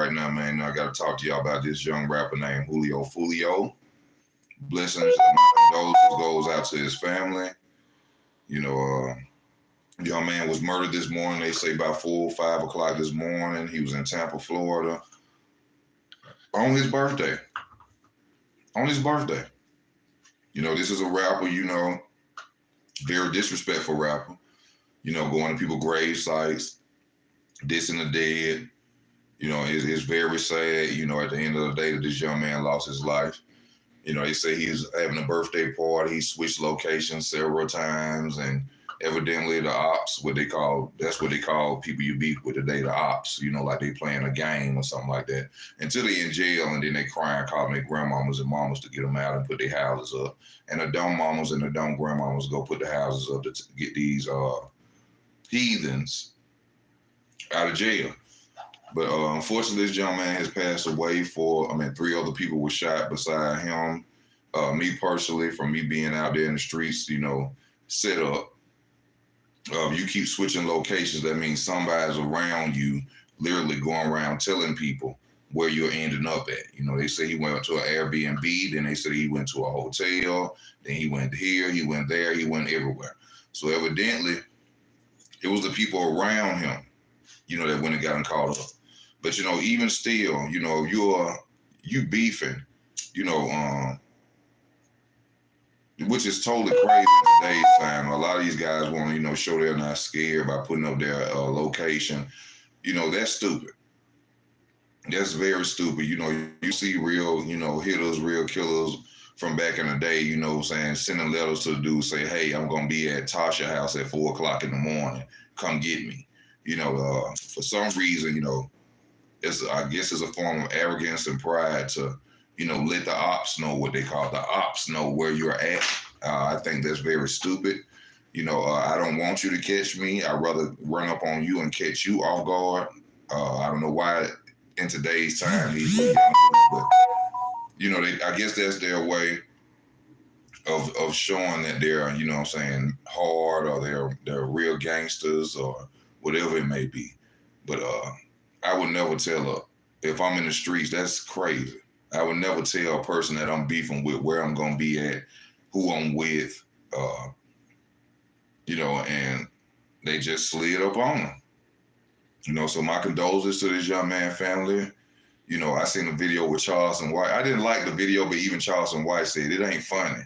right now, man. I got to talk to y'all about this young rapper named Julio Foolio. Blessings and my condolences goes out to his family. You know, young man was murdered this morning. They say about 4 or 5 o'clock this morning. He was in Tampa, Florida, on his birthday. On his birthday. You know, this is a rapper, you know, very disrespectful rapper. You know, going to people's grave sites, dissing the dead. You know, it's very sad, you know, at the end of the day that this young man lost his life. You know, they say he's having a birthday party. He switched locations several times, and evidently the ops, that's what they call people you beef with today, the ops, you know, like they playing a game or something like that. Until they in jail, and then they crying, calling their grandmamas and mamas to get them out and put their houses up. And the dumb mamas and the dumb grandmamas go put the houses up to get these heathens out of jail. But unfortunately, this young man has passed away. 3 other people were shot beside him. Me personally, from me being out there in the streets, you know, set up. You keep switching locations, that means somebody's around you, literally going around telling people where you're ending up at. You know, they say he went to an Airbnb, then they said he went to a hotel, then he went here, he went there, he went everywhere. So evidently, it was the people around him, you know, that went and got him caught up. But, you know, even still, you know, you beefing, you know, which is totally crazy in today's time. A lot of these guys want to, you know, show they're not scared by putting up their location. You know, that's stupid. That's very stupid. You know, you see real, you know, hitters, real killers from back in the day, you know, saying, sending letters to the dude, say, hey, I'm going to be at Tasha house at 4 o'clock in the morning. Come get me. You know, for some reason, you know, I guess it's a form of arrogance and pride to, you know, let the ops know what they call the ops know where you're at. I think that's very stupid. You know, I don't want you to catch me. I'd rather run up on you and catch you off guard. I don't know why in today's time these young dudes, but, you know, I guess that's their way of showing that they're, you know what I'm saying, hard, or they're real gangsters or whatever it may be. But I would never tell if I'm in the streets, that's crazy. I would never tell a person that I'm beefing with where I'm going to be at, who I'm with, you know, and they just slid up on them. You know, so my condolences to this young man family. You know, I seen a video with Charleston White. I didn't like the video, but even Charleston White said it ain't funny.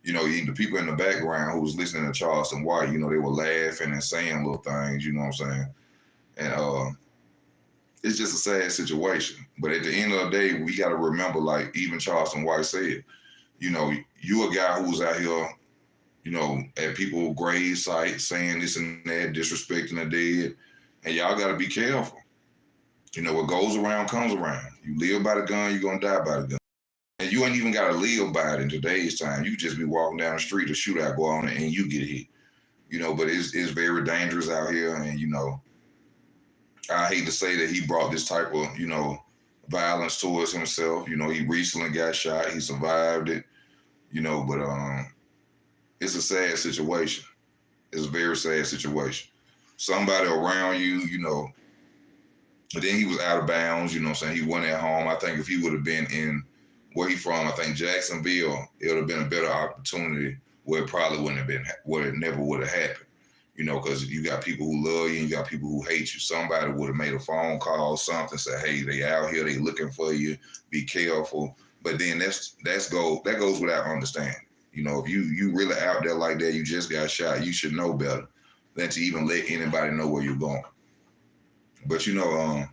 You know, the people in the background who was listening to Charleston White, you know, they were laughing and saying little things, you know what I'm saying? And it's just a sad situation. But at the end of the day, we got to remember, like even Charleston White said, you know, you a guy who was out here, you know, at people's grave sites saying this and that, disrespecting the dead. And y'all got to be careful. You know, what goes around comes around. You live by the gun, you're going to die by the gun. And you ain't even got to live by it in today's time. You just be walking down the street, a shootout go on, and you get hit. You know, but it's very dangerous out here. And, you know, I hate to say that he brought this type of, you know, violence towards himself. You know, he recently got shot. He survived it, you know, but it's a sad situation. It's a very sad situation. Somebody around you, you know, but then he was out of bounds, you know what I'm saying? He went at home. I think if he would have been in where he from, I think Jacksonville, it would have been a better opportunity where it probably wouldn't have been, where it never would have happened. You know, because you got people who love you and you got people who hate you. Somebody would have made a phone call, something, say, hey, they out here, they looking for you, be careful. But then that goes without understanding. You know, if you really out there like that, you just got shot, you should know better than to even let anybody know where you're going. But, you know,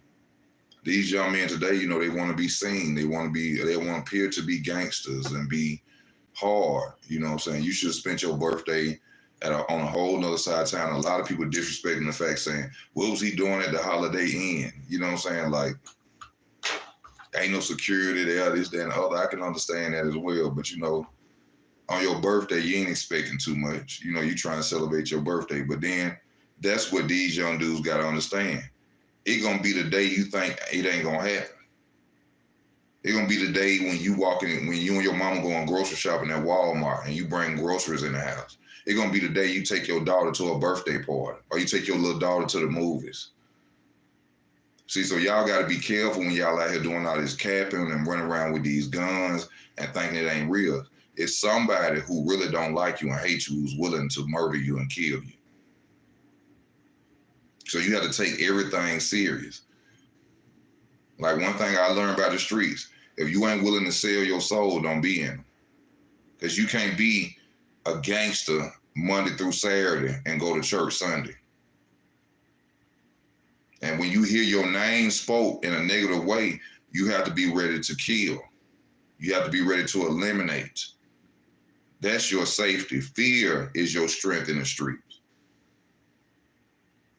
these young men today, you know, they want to be seen. They want to appear to be gangsters and be hard. You know what I'm saying? You should have spent your birthday on a whole nother side of town. A lot of people disrespecting the fact, saying, what was he doing at the Holiday Inn? You know what I'm saying? Like, ain't no security there, this, that, and the other. I can understand that as well. But, you know, on your birthday, you ain't expecting too much. You know, you trying to celebrate your birthday. But then that's what these young dudes got to understand. It's going to be the day you think it ain't going to happen. It's going to be the day when you and your mama going grocery shopping at Walmart and you bring groceries in the house. It's going to be the day you take your daughter to a birthday party or you take your little daughter to the movies. See, so y'all got to be careful when y'all out here doing all this capping and running around with these guns and thinking it ain't real. It's somebody who really don't like you and hate you who's willing to murder you and kill you. So you have to take everything serious. Like one thing I learned about the streets, if you ain't willing to sell your soul, don't be in them. Because you can't be a gangster Monday through Saturday and go to church Sunday. And when you hear your name spoke in a negative way, you have to be ready to kill. You have to be ready to eliminate. That's your safety. Fear is your strength in the streets.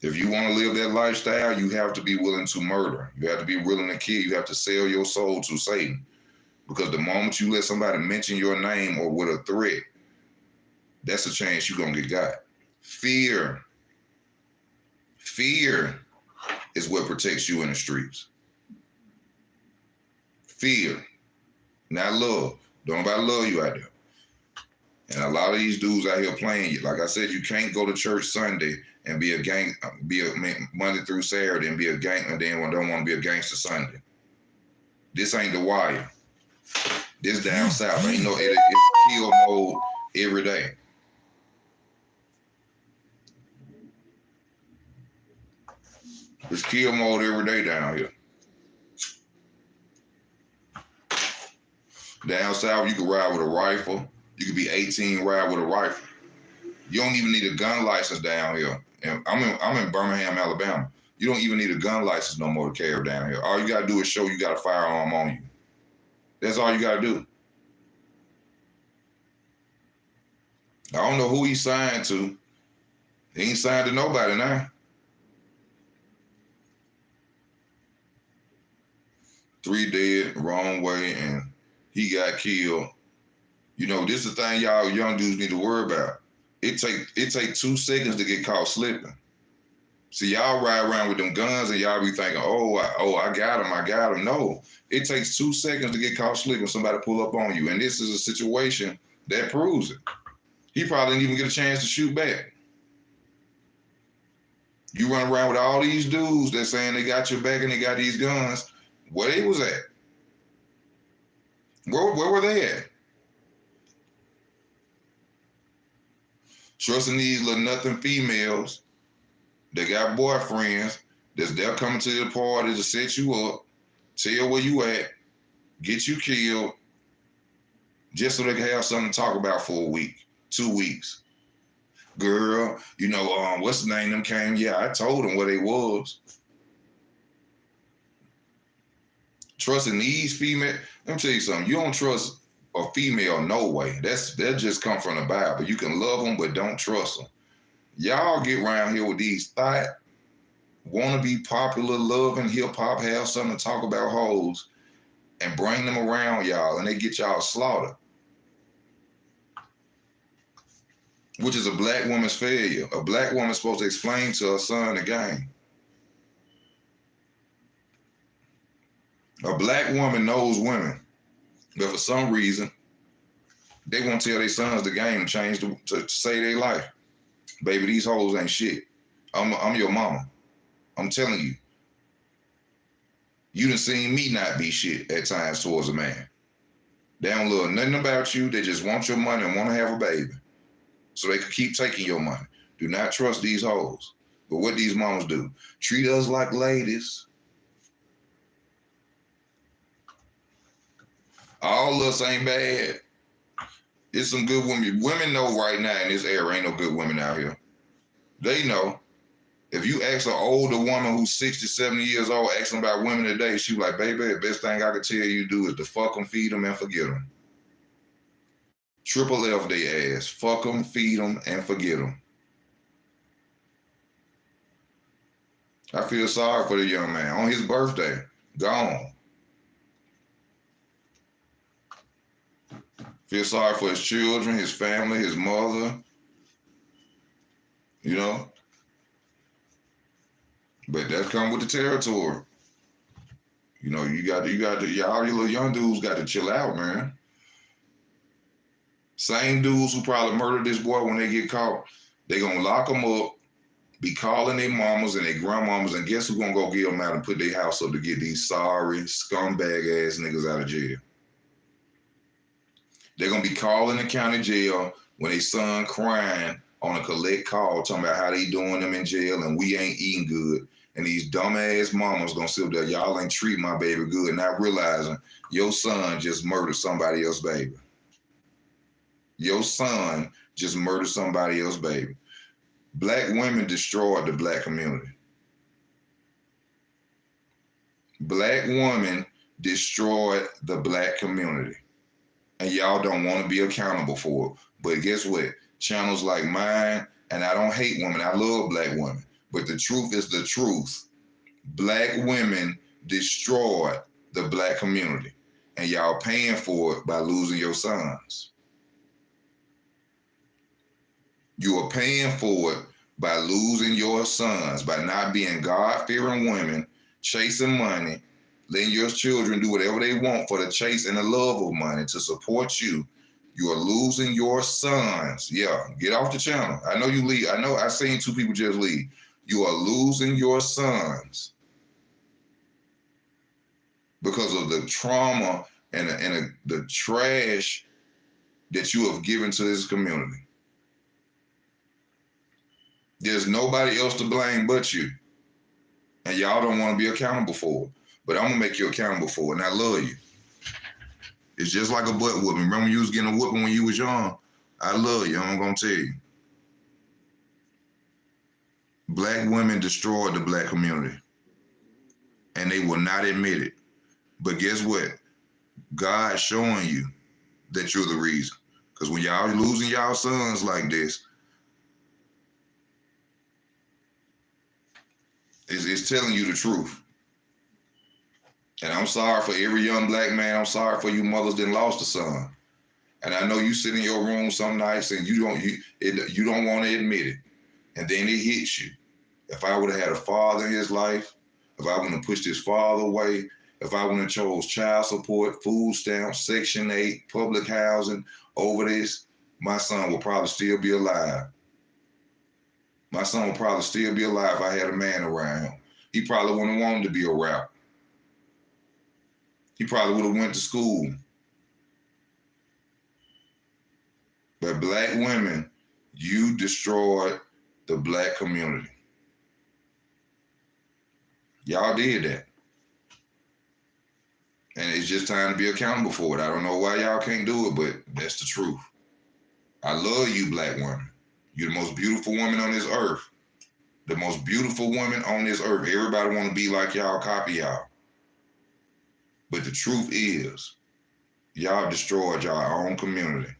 If you want to live that lifestyle, you have to be willing to murder. You have to be willing to kill. You have to sell your soul to Satan. Because the moment you let somebody mention your name or with a threat, that's a chance you're going to get got. Fear is what protects you in the streets. Fear, not love. Don't nobody love you out there. And a lot of these dudes out here playing you. Like I said, you can't go to church Sunday and be a Monday through Saturday and be a gang, and then don't want to be a gangster Sunday. This ain't The Wire. This down south ain't no. It's kill mode every day. It's kill mode every day down here. Down south, you can ride with a rifle. You can be 18, ride with a rifle. You don't even need a gun license down here. And I'm in Birmingham, Alabama. You don't even need a gun license no more to carry down here. All you gotta do is show you got a firearm on you. That's all you gotta do. I don't know who he signed to. He ain't signed to nobody now. 3 dead, wrong way, and he got killed. You know, this is the thing y'all young dudes need to worry about. It take 2 seconds to get caught slipping. See, y'all ride around with them guns and y'all be thinking, I got him. No, it takes 2 seconds to get caught slipping. Somebody pull up on you. And this is a situation that proves it. He probably didn't even get a chance to shoot back. You run around with all these dudes that saying they got your back and they got these guns. Where they was at? Where were they at? Trusting these little nothing females that got boyfriends they're coming to the party to set you up, tell where you at, get you killed, just so they can have something to talk about for a week, 2 weeks. Girl, you know, what's the name? Them came. Yeah, I told them where they was. Trusting these females. Let me tell you something. You don't trust a female no way. That just come from the Bible. You can love them, but don't trust them. Y'all get around here with these thought, want to be popular, loving hip-hop, have something to talk about hoes, and bring them around y'all, and they get y'all slaughtered. Which is a black woman's failure. A black woman's supposed to explain to her son the game. A black woman knows women, but for some reason, they won't tell their sons the game and change to save their life. Baby, these hoes ain't shit. I'm your mama. I'm telling you. You done seen me not be shit at times towards a man. They don't love nothing about you. They just want your money and want to have a baby. So they can keep taking your money. Do not trust these hoes. But what these mamas do, treat us like ladies. All us ain't bad. It's some good women. Women know right now in this era ain't no good women out here. They know. If you ask an older woman who's 60, 70 years old, asking about women today, she be like, baby, the best thing I could tell you to do is to fuck them, feed them, and forget them. Triple F they ass. Fuck them, feed them, and forget them. I feel sorry for the young man. On his birthday, gone. Feel sorry for his children, his family, his mother. You know? But that come with the territory. You know, all you little young dudes got to chill out, man. Same dudes who probably murdered this boy when they get caught, they gonna lock him up, be calling their mamas and their grandmamas, and guess who's gonna go get them out and put their house up to get these sorry, scumbag ass niggas out of jail? They're gonna be calling the county jail when their son crying on a collect call, talking about how they doing them in jail and we ain't eating good. And these dumbass mamas gonna sit there, y'all ain't treat my baby good, not realizing your son just murdered somebody else's baby. Your son just murdered somebody else's baby. Black women destroyed the black community. Black women destroyed the black community. And y'all don't want to be accountable for it. But guess what? Channels like mine, and I don't hate women, I love black women. But the truth is the truth. Black women destroyed the black community. And y'all paying for it by losing your sons. You are paying for it by losing your sons, by not being God-fearing women, chasing money, letting your children do whatever they want for the chase and the love of money to support you. You are losing your sons. Yeah, get off the channel. I know you leave. I know I seen 2 people just leave. You are losing your sons because of the trauma and the trash that you have given to this community. There's nobody else to blame but you. And y'all don't want to be accountable for it. But I'm going to make you accountable for it, and I love you. It's just like a butt whooping. Remember when you was getting a whooping when you was young? I love you, I'm going to tell you. Black women destroyed the black community. And they will not admit it. But guess what? God's showing you that you're the reason. Because when y'all losing y'all sons like this, it's telling you the truth. And I'm sorry for every young black man. I'm sorry for you mothers that lost a son. And I know you sit in your room some nights and you don't want to admit it. And then it hits you. If I would have had a father in his life, if I wouldn't have pushed his father away, if I wouldn't have chose child support, food stamps, Section 8, public housing over this, my son would probably still be alive. My son would probably still be alive if I had a man around him. He probably wouldn't have wanted to be a rapper. He probably would have went to school. But black women, you destroyed the black community. Y'all did that. And it's just time to be accountable for it. I don't know why y'all can't do it, but that's the truth. I love you, black women. You're the most beautiful woman on this earth. The most beautiful woman on this earth. Everybody want to be like y'all, copy y'all. But the truth is, y'all destroyed y'all own community.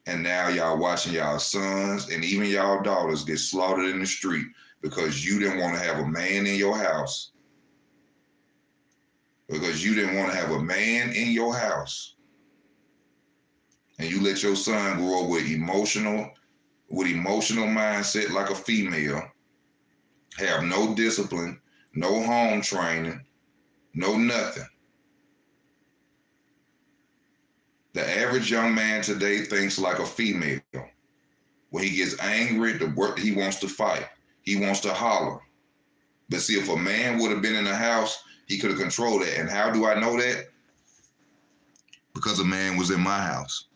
And now y'all watching y'all sons and even y'all daughters get slaughtered in the street because you didn't want to have a man in your house. Because you didn't want to have a man in your house. And you let your son grow up with emotional mindset like a female, have no discipline, no home training, no nothing. The average young man today thinks like a female. When he gets angry, he wants to fight. He wants to holler. But see, if a man would have been in the house, he could have controlled it. And how do I know that? Because a man was in my house.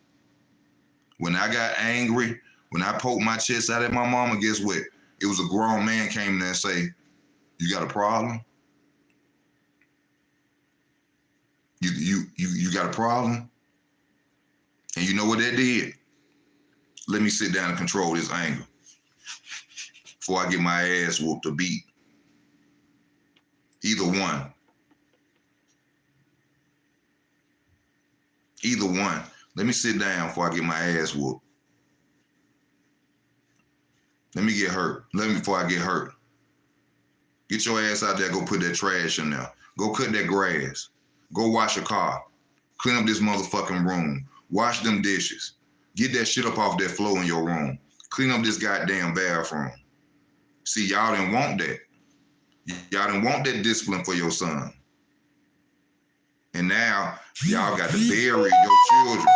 When I got angry, when I poked my chest out at my mama, guess what? It was a grown man came there and say, "You got a problem? You got a problem?" And you know what that did? Let me sit down and control this anger before I get my ass whooped or beat. Either one. Either one. Let me sit down before I get my ass whooped. Let me get hurt. Before I get hurt. Get your ass out there, go put that trash in there. Go cut that grass. Go wash your car. Clean up this motherfucking room. Wash them dishes. Get that shit up off that floor in your room. Clean up this goddamn bathroom. See, y'all didn't want that. Y'all didn't want that discipline for your son. And now, y'all got to bury your children.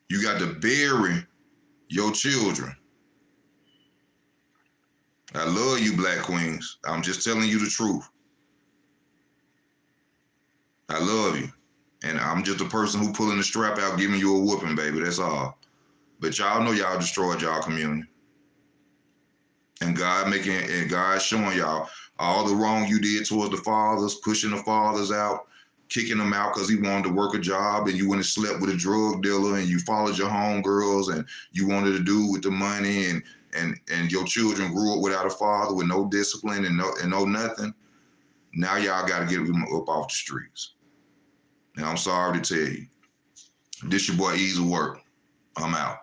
You got to bury your children I love you, black queens. I'm just telling you the truth. I love you. And I'm just a person who pulling the strap out, giving you a whooping, baby. That's all. But y'all know y'all destroyed y'all community. And God showing y'all all the wrong you did towards the fathers, pushing the fathers out, kicking them out because he wanted to work a job, and you went and slept with a drug dealer, and you followed your homegirls, and you wanted to do with the money, and your children grew up without a father, with no discipline and no nothing. Now y'all got to get them up off the streets. And I'm sorry to tell you, this your boy Easy Work. I'm out.